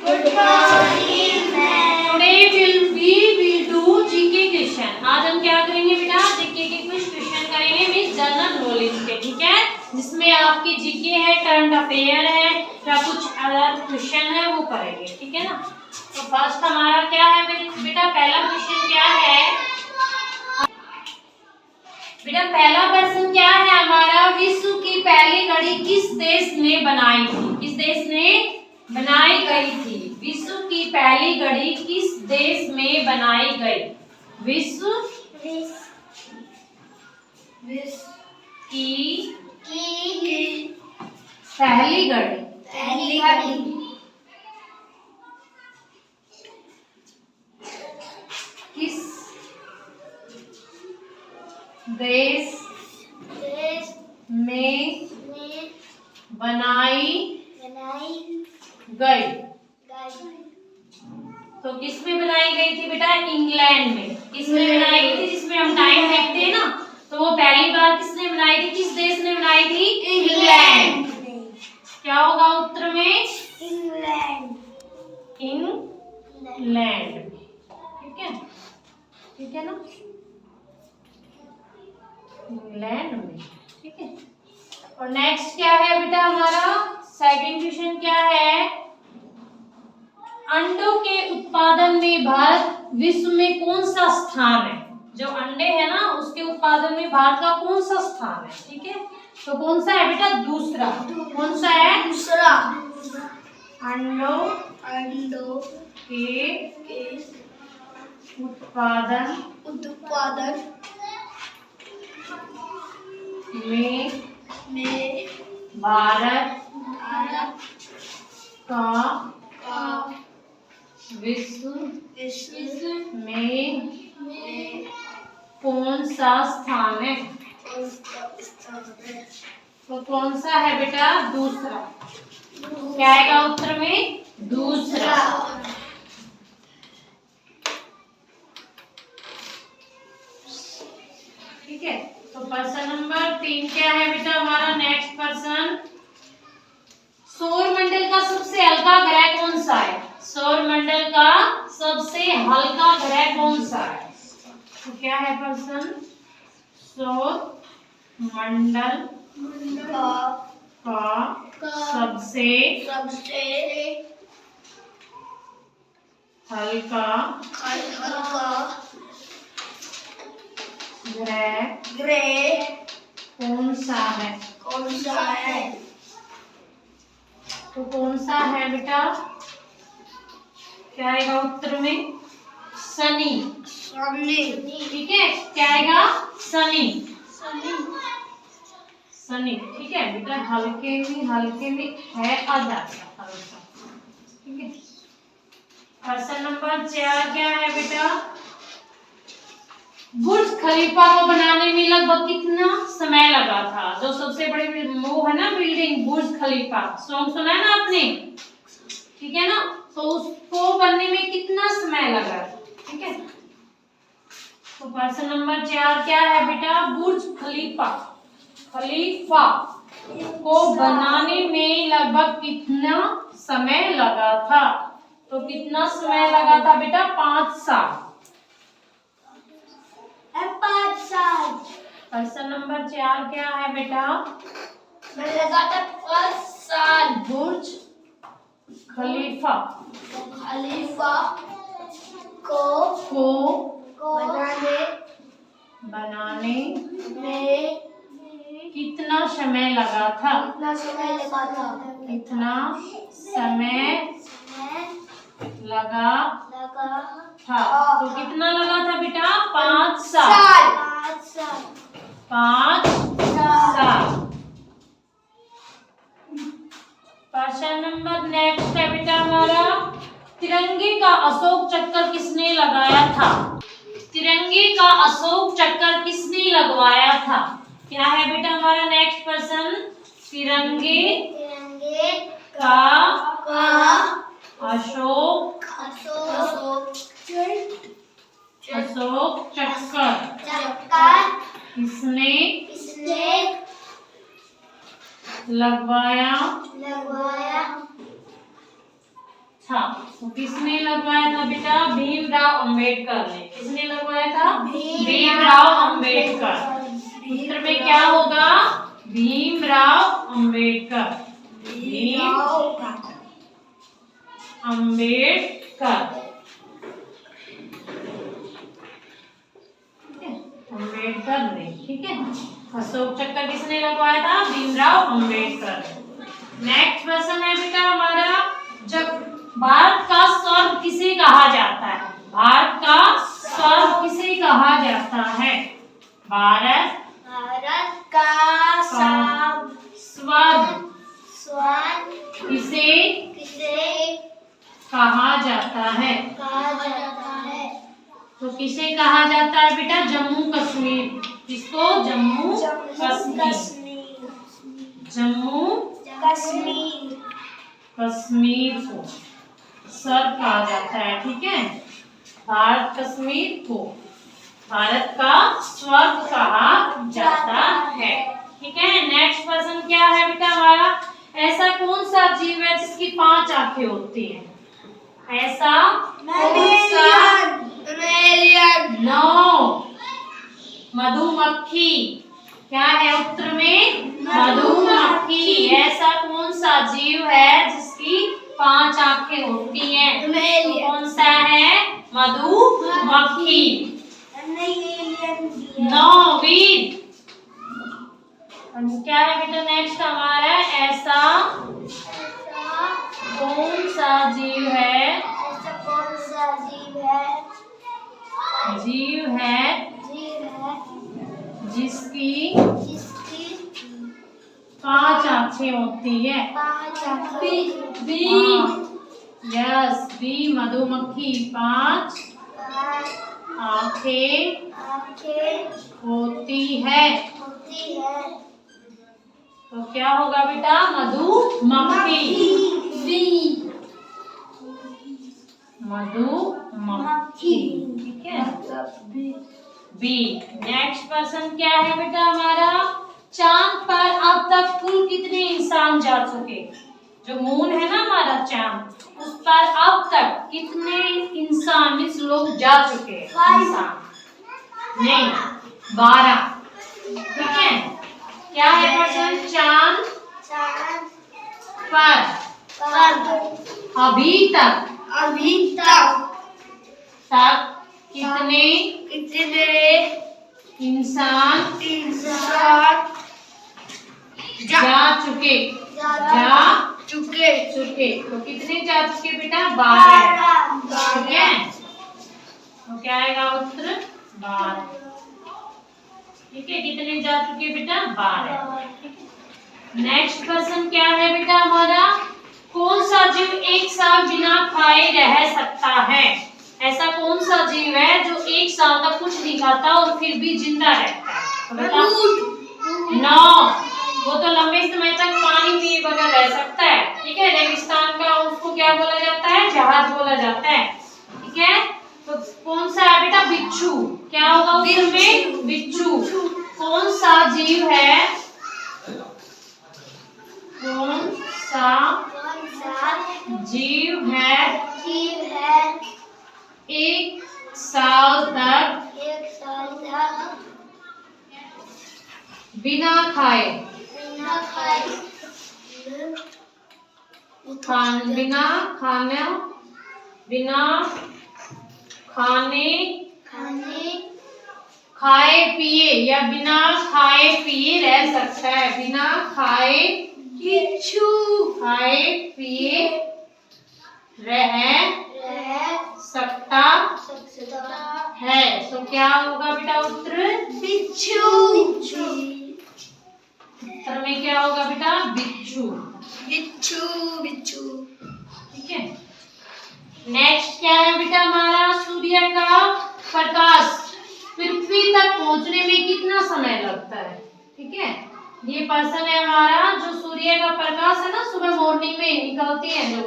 Good morning, ma'am. Today we will do GK question. आज हम क्या करेंगे बेटा? जीके के कुछ क्वेश्चन करेंगे, मींस जनरल नॉलेज के, ठीक है? जिसमें आपकी जीके है, करंट अफेयर है या कुछ अदर क्वेश्चन है वो करेंगे, ठीक है ना? तो फर्स्ट हमारा क्या है बेटा? पहला क्वेश्चन क्या है बेटा? पहला प्रश्न क्या है हमारा? विश्व की पहली घड़ी किस देश ने बनाई थी? किस देश ने बनाई गई थी? विश्व की पहली घड़ी किस देश में बनाई गई? विश्व की पहली घड़ी किस देश में बनाई गई? तो किस में बनाई गई थी बेटा? इंग्लैंड में। किस में बनाई गई थी? जिसमें हम टाइम देखते हैं ना, तो वो पहली बार किसने बनाई थी? किस देश ने बनाई थी? इंग्लैंड। क्या होगा उत्तर में? इंग्लैंड। ठीक है, ठीक है ना? इंग्लैंड में, ठीक है। और नेक्स्ट क्या है बेटा हमारा? सेकंड क्वेश्चन क्या है? अंडों के उत्पादन में भारत विश्व में कौन सा स्थान है? जो अंडे है ना, उसके उत्पादन में भारत का कौन सा स्थान है? ठीक है, तो कौन सा है बेटा? दूसरा। कौन सा है? दूसरा। अंडों के उत्पादन में भारत का विश्व में कौन सा स्थान है? तो कौन सा है बेटा? दूसरा। क्या आएगा उत्तर में? दूसरा। ठीक है, तो प्रश्न नंबर 3 क्या है बेटा हमारा? नेक्स्ट प्रश्न, सौर मंडल का सबसे हल्का ग्रह कौन सा है? सौर मंडल का सबसे हल्का ग्रह कौन सा है? तो क्या है प्रश्न? सौर मंडल का सबसे हल्का ग्रह कौन सा है? तो कौन सा है बेटा? क्या आएगा उत्तर में? शनि। ठीक है, क्या आएगा? शनि। ठीक है बेटा, हल्के में है आधा हल्का, ठीक है। प्रश्न नंबर 4 क्या है बेटा? बुर्ज खलीफा को बनाने में लगभग कितना समय लगा था? जो सबसे बड़ी वो है ना बिल्डिंग, बुर्ज खलीफा, सॉन्ग सुना है ना आपने, ठीक है ना? तो उसको बनने में कितना समय लगा? ठीक है, तो प्रश्न नंबर 4 क्या है बेटा? बुर्ज खलीफा को बनाने में लगभग कितना समय लगा था? तो कितना समय लगा था बेटा? 5 साल। 5 साल। प्रश्न नंबर 4 क्या है बेटा? लगा था 5 साल। बुर्ज खलीफा को बनाने में कितना समय लगा था? कितना समय लगा था? तो कितना लगा था बेटा? 5 साल। 5 साल। प्रश्न नंबर नेक्स्ट है बेटा हमारा, तिरंगे का अशोक चक्कर किसने लगाया था? तिरंगे का अशोक चक्कर किसने लगवाया था? क्या है बेटा हमारा नेक्स्ट प्रश्न? तिरंगे का अशोक चक्कर किसने लगवाया था। तो किसने लगवाया था बेटा? भीमराव अंबेडकर ने। किसने लगवाया था? भीमराव अंबेडकर। उत्तर में क्या होगा? भीमराव अंबेडकर। भीम अंबेडकर। अंबेडकर ने, ठीक है। अशोक चक्र किसने लगवाया था? भीमराव अंबेडकर। नेक्स्ट क्वेश्चन है बेटा हमारा, जब भारत का स्वर्ग किसे कहा जाता है? भारत का स्वर्ग किसे कहा जाता है? भारत का स्वर्ग स्वर्ग किसे किसे कहा जाता है? कहा जाता है? तो किसे कहा जाता है बेटा? जम्मू कश्मीर। किसको? जम्मू कश्मीर। जम्मू कश्मीर को स्वर्ग कहा जाता है, ठीक है। भारत कश्मीर को भारत का स्वर्ग कहा जाता है, ठीक है। नेक्स्ट क्वेश्चन क्या है बेटा हमारा? ऐसा कौन सा जीव है जिसकी 5 आंखें होती हैं? ऐसा कौन सा? नो, मधुमक्खी। क्या है उत्तर में? मधुमक्खी। ऐसा कौन सा जीव है जिसकी 5 आंखें होती हैं? तो कौन सा है? मधुमक्खी। नो, वीर। क्या है बेटा नेक्स्ट हमारा? ऐसा कौन सा जीव है? जीव है जिसकी 5 आंखें होती है? यस, बी, मधुमक्खी 5 आंखें होती है। तो क्या होगा बेटा? मधुमक्खी। मधुमक्खी, ठीक है। बी। नेक्स्ट क्वेश्चन क्या है बेटा हमारा? चांद पर अब तक कुल कितने इंसान जा चुके? जो मून है ना हमारा चांद, उस पर अब तक कितने इंसान मीन्स लोग जा चुके? इंसान नहीं, 12, ठीक है। क्या है क्वेश्चन? चांद पर अभी तक कितने इंसान जा चुके? तो कितने जा चुके बेटा? 12, ठीक है। तो क्या आएगा उत्तर? 12, ठीक है। कितने जा चुके बेटा? 12। नेक्स्ट क्वेश्चन क्या है बेटा हमारा? कौन सा जीव एक साल बिना खाए रह सकता है? ऐसा कौन सा जीव है जो एक साल तक कुछ नहीं खाता और फिर भी जिंदा रहता है? नो, वो तो लंबे समय तक पानी पिए बगैर रह सकता है, ठीक है। रेगिस्तान का उसको क्या बोला जाता है? जहाज बोला जाता है, ठीक है। तो कौन सा है बेटा? बिच्छू। क्या होगा उसमें? बिच्छू। कौन सा जीव है? कौन सा जीव है एक साल तक बिना खाए खाए पिए या बिना खाए पिए रह सकता है? बिना खाए पिए रह सकता है। तो क्या होगा बेटा उत्तर? बिच्छू। उत्तर में क्या होगा बेटा? बिच्छू, ठीक है। नेक्स्ट क्या है बेटा हमारा? सूर्य का प्रकाश पृथ्वी तक पहुंचने में कितना समय लगता है? ठीक है, ये पर्सन है हमारा। जो सूर्य का प्रकाश है ना, सुबह मॉर्निंग में निकलती है जो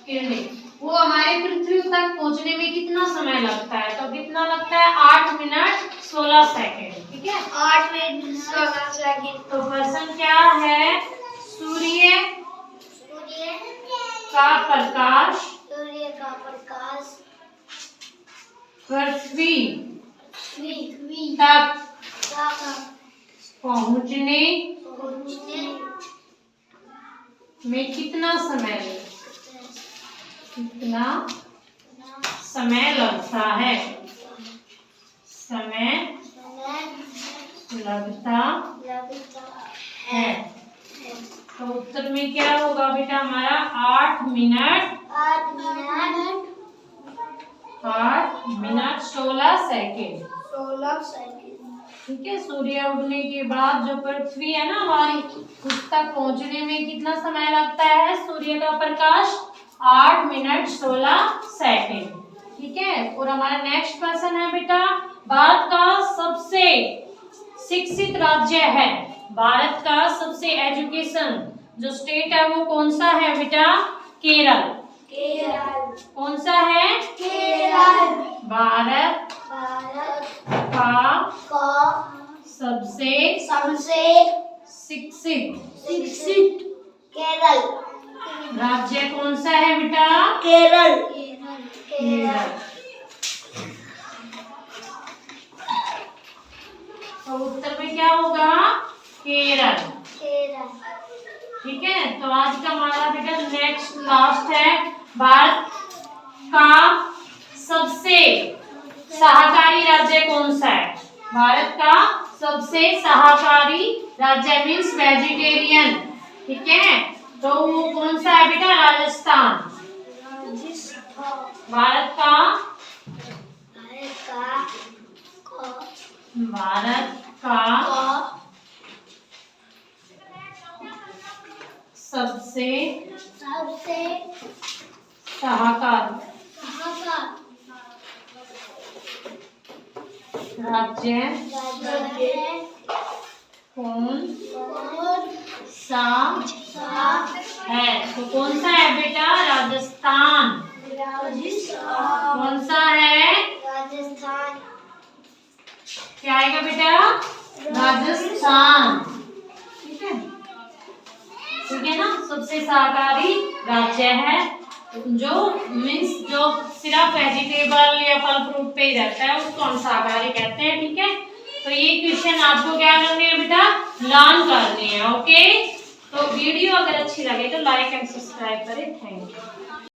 किरणें, वो हमारे पृथ्वी तक पहुंचने में कितना समय लगता है? तो कितना लगता है? 8 मिनट 16 सेकेंड, ठीक है। 8 मिनट 16 सेकेंड। तो पर्सन क्या है? सूर्य का प्रकाश में कितना समय लगता है? समय लगता है। तो उत्तर में क्या होगा बेटा हमारा? 8 मिनट 16 सेकेंड। 16 सेकंड। ठीक है। सूर्य उगने के बाद जो पृथ्वी है ना हमारी, उस तक पहुंचने में कितना समय लगता है? सूर्य का प्रकाश 8 मिनट 16 सेकेंड। ठीक है। और हमारा नेक्स्ट क्वेश्चन है बेटा, भारत का सबसे शिक्षित राज्य है, भारत का सबसे एजुकेशन जो स्टेट है वो कौन सा है बेटा? केरल। कौन सा है? केरल। भारत का सबसे शिक्षित केरल। राज्य कौन सा है बेटा? केरल। तो उत्तर में क्या होगा? केरल। ठीक है। तो आज का हमारा बेटा नेक्स्ट लास्ट है, भारत का सबसे शाकाहारी राज्य कौन सा है? भारत का सबसे शाकाहारी राज्य मीन्स वेजिटेरियन। ठीक है। तो वो कौन सा है बेटा? राजस्थान। भारत का सबसे शाकाहारी राज्य कौन सा है? तो कौन सा है बेटा? राजस्थान। कौन सा है? राजस्थान। क्या आएगा बेटा? राजस्थान। ठीक है। ठीक है ना। सबसे शाकाहारी राज्य है जो मीन्स जो सिर्फ वेजिटेबल या फल फ्रूट पे ही रहता है, उसको हम शाकाहारी कहते हैं। ठीक है। तो ये क्वेश्चन आपको क्या करने हैं बेटा? लर्न करने हैं। ओके। तो वीडियो अगर अच्छी लगे तो लाइक एंड सब्सक्राइब करें। Thank you.